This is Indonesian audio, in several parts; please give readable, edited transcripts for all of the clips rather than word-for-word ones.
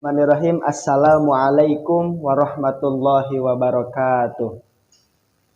Bismillahirrahmanirrahim. Assalamualaikum warahmatullahi wabarakatuh.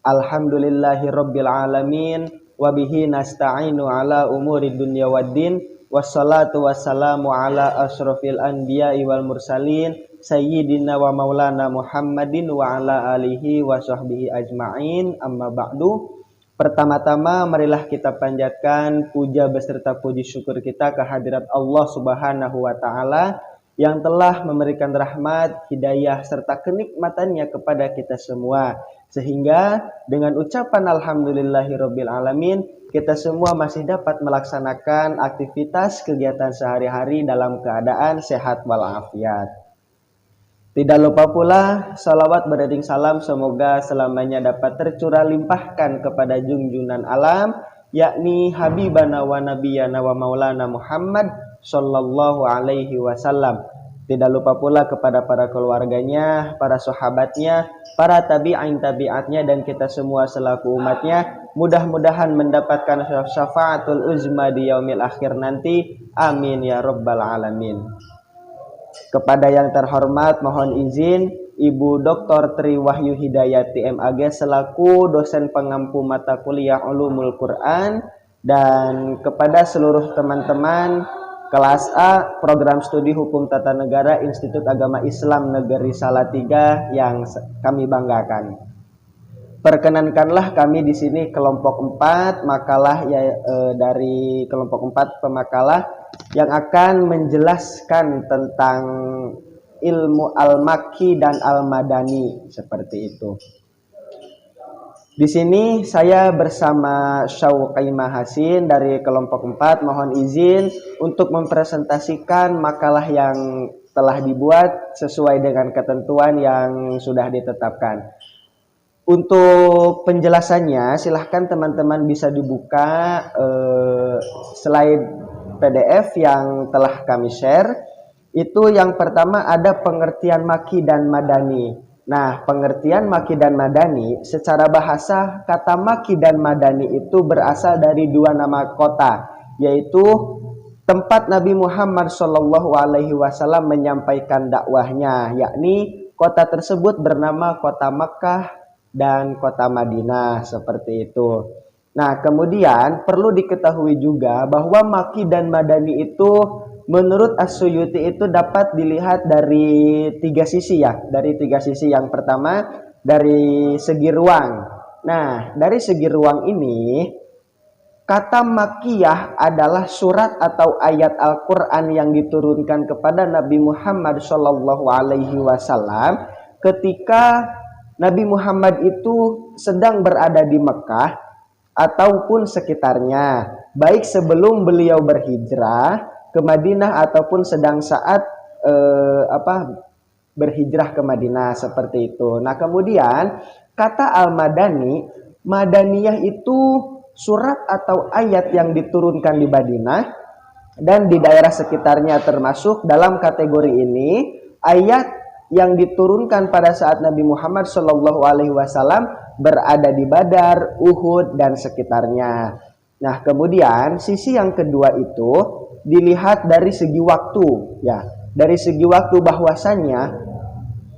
Alhamdulillahi rabbil alamin. Wabihi nasta'inu ala umuri dunya waddin. Wassalatu wassalamu ala ashrafil anbiya'i wal mursalin. Sayyidina wa maulana Muhammadin wa ala alihi wa sahbihi ajma'in. Amma ba'du. Pertama-tama marilah kita panjatkan puja beserta puji syukur kita kehadirat Allah Subhanahu wa taala yang telah memberikan rahmat, hidayah, serta kenikmatannya kepada kita semua. Sehingga dengan ucapan Alhamdulillahirabbil alamin, kita semua masih dapat melaksanakan aktivitas kegiatan sehari-hari dalam keadaan sehat walafiat. Tidak lupa pula salawat beriring salam semoga selamanya dapat tercurah limpahkan kepada junjungan alam, yakni Habibana wa Nabiyana wa Maulana Muhammad Sallallahu alaihi wasallam. Tidak lupa pula kepada para keluarganya, para sahabatnya, para tabi'in tabi'atnya, dan kita semua selaku umatnya. Mudah-mudahan mendapatkan syafaatul uzma di yaumil akhir nanti. Amin ya rabbal alamin. Kepada yang terhormat mohon izin Ibu Dr. Tri Wahyu Hidayati MAG selaku dosen pengampu mata kuliah Ulumul Quran, dan kepada seluruh teman-teman kelas A program studi hukum tata negara Institut Agama Islam Negeri Salatiga yang kami banggakan. Perkenankanlah kami di sini kelompok 4 makalah dari kelompok 4 pemakalah yang akan menjelaskan tentang ilmu al-Makki dan al-Madani seperti itu. Di sini saya bersama Syauqi Mahasin dari kelompok 4 mohon izin untuk mempresentasikan makalah yang telah dibuat sesuai dengan ketentuan yang sudah ditetapkan. Untuk penjelasannya silahkan teman-teman bisa dibuka slide PDF yang telah kami share. Itu yang pertama ada pengertian Makki dan Madani. Nah, pengertian Makki dan Madani secara bahasa kata Makki dan Madani itu berasal dari dua nama kota, yaitu tempat Nabi Muhammad Shallallahu alaihi wasallam menyampaikan dakwahnya, yakni kota tersebut bernama kota Makkah dan kota Madinah seperti itu. Nah, kemudian perlu diketahui juga bahwa Makki dan Madani itu menurut As-Suyuti itu dapat dilihat dari tiga sisi ya. Dari tiga sisi. Yang pertama dari segi ruang. Nah, dari segi ruang ini kata Makkiyah adalah surat atau ayat Al-Quran yang diturunkan kepada Nabi Muhammad Shallallahu alaihi wasallam ketika Nabi Muhammad itu sedang berada di Mekah ataupun sekitarnya, baik sebelum beliau berhijrah ke Madinah ataupun sedang saat berhijrah ke Madinah seperti itu. Nah, kemudian kata al-Madani, Madaniyah itu surat atau ayat yang diturunkan di Madinah dan di daerah sekitarnya, termasuk dalam kategori ini ayat yang diturunkan pada saat Nabi Muhammad Shallallahu alaihi wasallam berada di Badar, Uhud dan sekitarnya. Nah, kemudian sisi yang kedua itu dilihat dari segi waktu ya. Dari segi waktu bahwasannya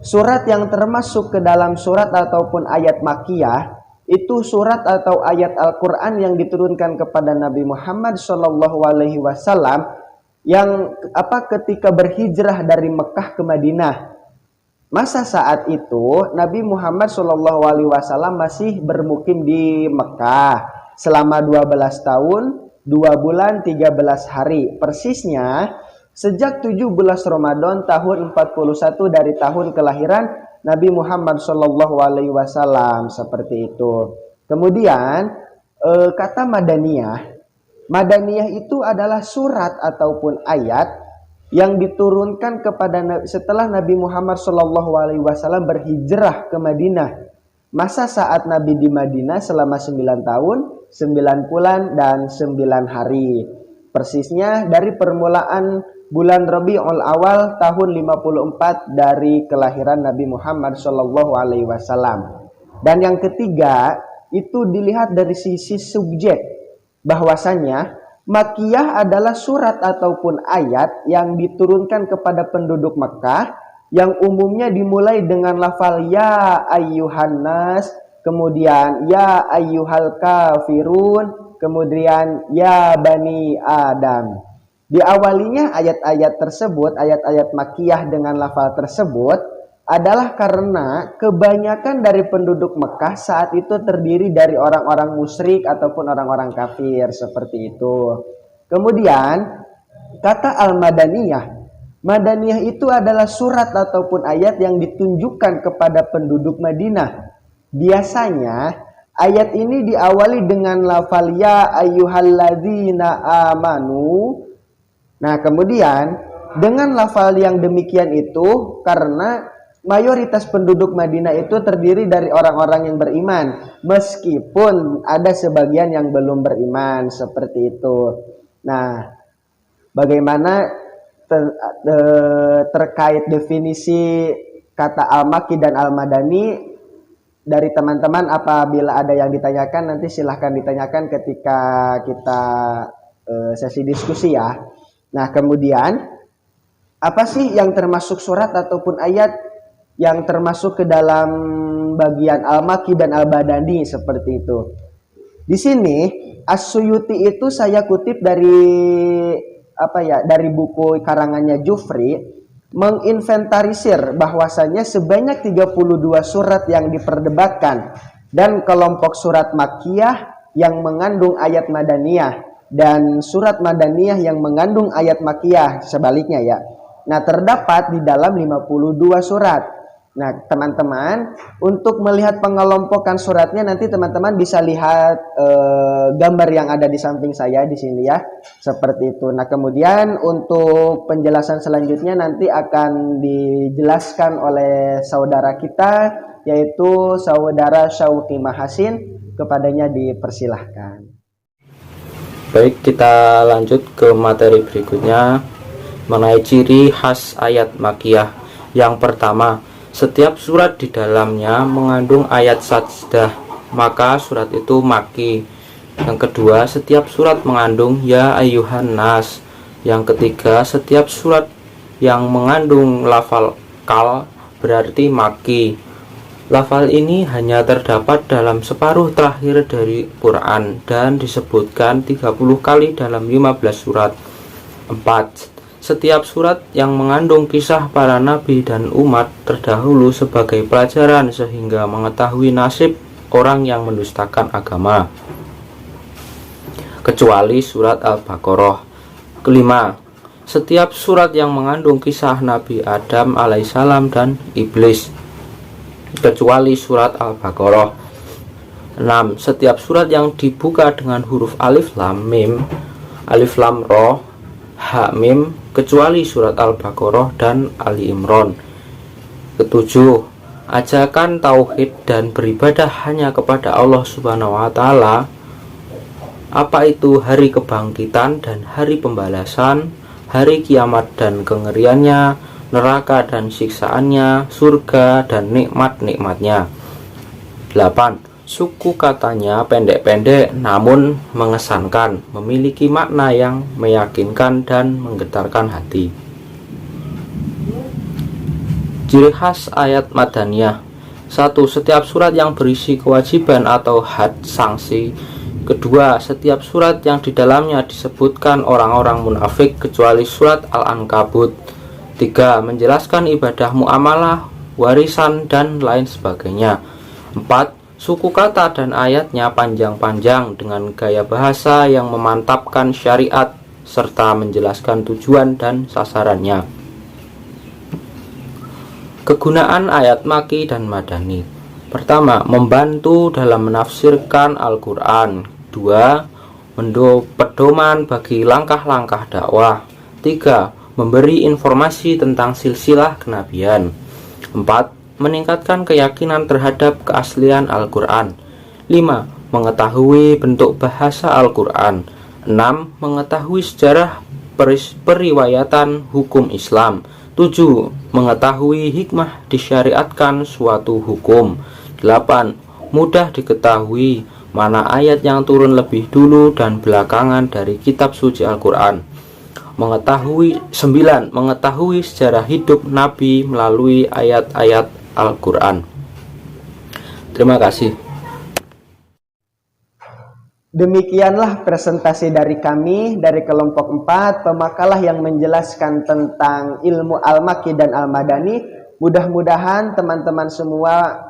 surat yang termasuk ke dalam surat ataupun ayat Makkiyah itu surat atau ayat Al-Quran yang diturunkan kepada Nabi Muhammad Shallallahu alaihi wasallam yang ketika berhijrah dari Mekah ke Madinah. Masa saat itu Nabi Muhammad Shallallahu alaihi wasallam masih bermukim di Mekah selama 12 tahun 2 bulan 13 hari persisnya sejak 17 Ramadan tahun 41 dari tahun kelahiran Nabi Muhammad Shallallahu alaihi wasallam seperti itu. Kemudian kata Madaniyah itu adalah surat ataupun ayat yang diturunkan kepada setelah Nabi Muhammad Shallallahu alaihi wasallam berhijrah ke Madinah. Masa saat Nabi di Madinah selama 9 tahun, 9 bulan dan 9 hari. Persisnya dari permulaan bulan Rabiul Awal tahun 54 dari kelahiran Nabi Muhammad Shallallahu alaihi wasallam. Dan yang ketiga itu dilihat dari sisi subjek, bahwasanya Makkiyah adalah surat ataupun ayat yang diturunkan kepada penduduk Mekah yang umumnya dimulai dengan lafal ya ayyuhan nas, kemudian ya ayyuhal kafirun, kemudian ya bani Adam. Diawalinya ayat-ayat tersebut, ayat-ayat Makkiyah dengan lafal tersebut adalah karena kebanyakan dari penduduk Mekah saat itu terdiri dari orang-orang musyrik ataupun orang-orang kafir seperti itu. Kemudian kata al-madaniyah, madaniyah itu adalah surat ataupun ayat yang ditunjukkan kepada penduduk Madinah. Biasanya ayat ini diawali dengan lafal ya ayyuhalladzina amanu. Nah, kemudian dengan lafal yang demikian itu karena mayoritas penduduk Madinah itu terdiri dari orang-orang yang beriman, meskipun ada sebagian yang belum beriman seperti itu. Nah, bagaimana terkait definisi kata al-Makki dan al-Madani dari teman-teman, apabila ada yang ditanyakan nanti silahkan ditanyakan ketika kita sesi diskusi ya. Nah, kemudian apa sih yang termasuk surat ataupun ayat yang termasuk ke dalam bagian al-Makki dan al-Badani seperti itu? Di sini As-Suyuti itu saya kutip dari dari buku karangannya Jufri, menginventarisir bahwasanya sebanyak 32 surat yang diperdebatkan dan kelompok surat Makkiyah yang mengandung ayat Madaniyah dan surat Madaniyah yang mengandung ayat Makkiyah sebaliknya ya. Nah, terdapat di dalam 52 surat. Nah, teman-teman, untuk melihat pengelompokan suratnya nanti teman-teman bisa lihat gambar yang ada di samping saya di sini ya, seperti itu. Nah, kemudian untuk penjelasan selanjutnya nanti akan dijelaskan oleh saudara kita, yaitu saudara Syauqi Mahasin. Kepadanya dipersilahkan. Baik, kita lanjut ke materi berikutnya mengenai ciri khas ayat Makkiyah. Yang pertama, setiap surat di dalamnya mengandung ayat sajdah, maka surat itu Makki. Yang kedua, setiap surat mengandung ya ayyuhan nas. Yang ketiga, setiap surat yang mengandung lafal kal berarti Makki. Lafal ini hanya terdapat dalam separuh terakhir dari Quran dan disebutkan 30 kali dalam 15 surat. 4. Setiap surat yang mengandung kisah para nabi dan umat terdahulu sebagai pelajaran sehingga mengetahui nasib orang yang mendustakan agama, kecuali surat Al-Baqarah. Kelima, setiap surat yang mengandung kisah Nabi Adam alaihissalam dan iblis, kecuali surat Al-Baqarah. 6. Setiap surat yang dibuka dengan huruf alif lam mim, alif lam ro, ha mim, kecuali surat Al-Baqarah dan Ali Imran. Ketujuh, ajakan tauhid dan beribadah hanya kepada Allah Subhanahu wa taala, apa itu hari kebangkitan dan hari pembalasan, hari kiamat dan kengeriannya, neraka dan siksaannya, surga dan nikmat-nikmatnya. 8. Suku katanya pendek-pendek namun mengesankan, memiliki makna yang meyakinkan dan menggetarkan hati. Ciri khas ayat Madaniyah. 1. Setiap surat yang berisi kewajiban atau had sanksi. 2. Setiap surat yang di dalamnya disebutkan orang-orang munafik kecuali surat Al-Ankabut. 3. Menjelaskan ibadah muamalah, warisan, dan lain sebagainya. 4. Suku kata dan ayatnya panjang-panjang dengan gaya bahasa yang memantapkan syariat serta menjelaskan tujuan dan sasarannya. Kegunaan ayat Makki dan Madani. Pertama, membantu dalam menafsirkan Al-Quran. 2. Pedoman bagi langkah-langkah dakwah. 3. Memberi informasi tentang silsilah kenabian. 4. Meningkatkan keyakinan terhadap keaslian Al-Quran. 5. Mengetahui bentuk bahasa Al-Quran. 6. Mengetahui sejarah periwayatan hukum Islam. 7. Mengetahui hikmah disyariatkan suatu hukum. 8. Mudah diketahui mana ayat yang turun lebih dulu dan belakangan dari kitab suci Al-Quran. Mengetahui sejarah hidup Nabi melalui ayat-ayat Al-Quran. Terima kasih. Demikianlah presentasi dari kami dari kelompok 4, pemakalah yang menjelaskan tentang ilmu Al-Makki dan Al-Madani. Mudah-mudahan teman-teman semua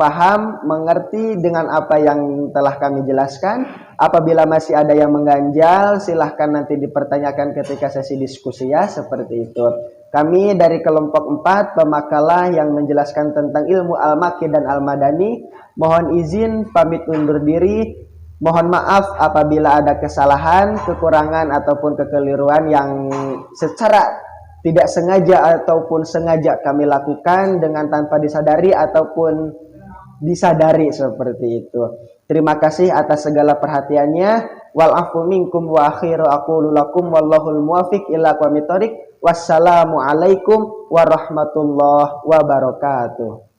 paham, mengerti dengan apa yang telah kami jelaskan. Apabila masih ada yang mengganjal, silahkan nanti dipertanyakan ketika sesi diskusi ya, seperti itu. Kami dari kelompok 4, pemakalah yang menjelaskan tentang ilmu Al-Makki dan Al-Madani, mohon izin pamit undur diri. Mohon maaf apabila ada kesalahan, kekurangan ataupun kekeliruan yang secara tidak sengaja ataupun sengaja kami lakukan dengan tanpa disadari ataupun disadari, seperti itu. Terima kasih atas segala perhatiannya. Wal afu minkum wa akhiru aqulu lakum wallahul muwafiq ila aqwamit thoriq. Wassalamualaikum warahmatullahi wabarakatuh.